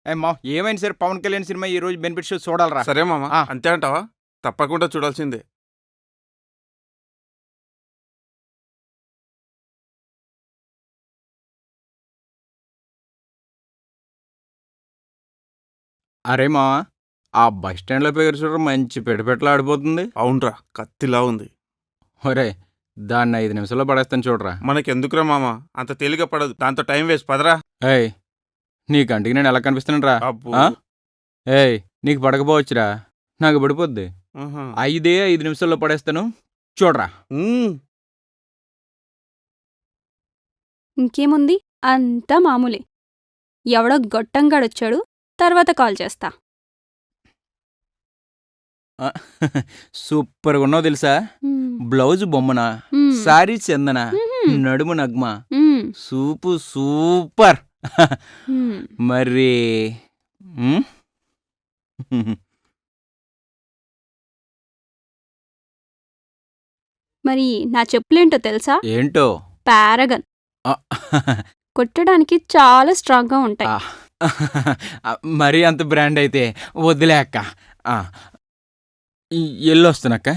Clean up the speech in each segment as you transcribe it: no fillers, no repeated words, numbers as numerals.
ఏమైంది sir, Pawan Kalyan cinema ఈ రోజు బెనిఫిట్ షో చూడాలరా. సరే మామ, ఆ. అంతే అంటావా? తప్పకుండా చూడాల్సిందే. అరే మావా, ఆ బస్ స్టాండ్లో పేరు చూడడం మంచి పెటపెటలా ఆడిపోతుంది. అవునరా, కత్తిలా ఉంది. ఒరే, దాన్ని 5 నిమిషాల్లో పడేస్తాను చూడరా. మనకెందుకురా మామ, అంత తేలిక పడదు, దాంతో టైం వేస్ట్. పదరా. ఏయ్, నీ కంటికి నేను ఎలా కనిపిస్తున్నాను రా? అబ్బో. ఏయ్, నీకు పడకపోవచ్చురా, నాకు పడిపోద్ది. ఆహా. 5 నిమిషాల్లో పడేస్తాను చూడరా. ఉమ్. ఇంకేముంది, అంతా మామూలే. ఎవడో గొట్టంగాడొచ్చాడు, తర్వాత కాల్ చేస్తా. సూపర్గా ఉన్నావు తెలుసా. బ్లౌజ్ బొమ్మన, సారీ చందన, నడుము నగ్మ, సూపర్. మరి మరి నా చెప్పులేంటో తెలుసా? ఏంటో? పారగన్. కొట్టడానికి చాలా స్ట్రాంగ్గా ఉంటాయి. మరీ అంత బ్రాండ్ అయితే వదిలే అక్క. ఎల్లొస్తున్నక్క.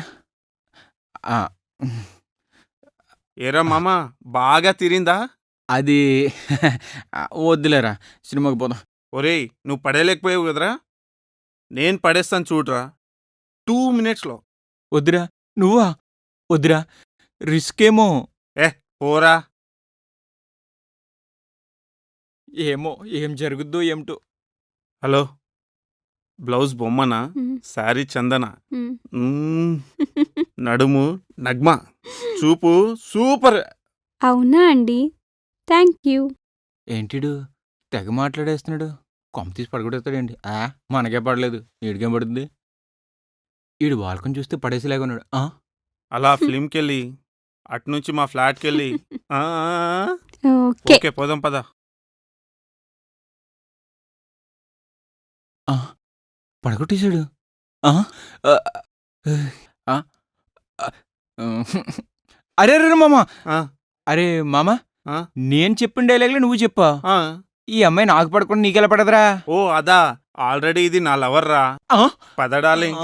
ఏరా మామ, బాగా తిరిందా? అది వద్దులేరా, సినిమాకి పోదాం. ఒరేయ్, నువ్వు పడేయలేకపోయావు కదరా, నేను పడేస్తాను చూడరా 2 minutesలో. వద్దురా. నువ్వా? వద్దురా, రిస్క్ ఏమో. పోరా. ఏమో ఏం జరుగుద్దో ఏమిటో. హలో, బ్లౌజ్ బొమ్మనా, శారీ చందన, నడుము నగ్మ, చూపు సూపర్. అవునా అండి, థ్యాంక్ యూ. ఏంటిడు తెగ మాట్లాడేస్తున్నాడు? కొమ్మ తీసి పడగొడేస్తాడేంటి? మనకే పడలేదు, ఈడికేం పడుతుంది? ఈడు బాల్కొని చూస్తే పడేసేలాగా ఉన్నాడు. అలా ఫిల్మ్కెళ్ళి అటునుంచి మా ఫ్లాట్కెళ్ళి ఓకే. ఓకే పోదాం పద. పడగొట్టేశాడు. అరే రే మామ, అరే మామ, నేను చెప్పిన డైలాగ్లో నువ్వు చెప్పా. ఈ అమ్మాయి నాకు పడకుండా నీకెలా పడదురా? ఓ అదా, ఆల్రెడీ ఇది నా లవర్ రా. పద డార్లింగ్.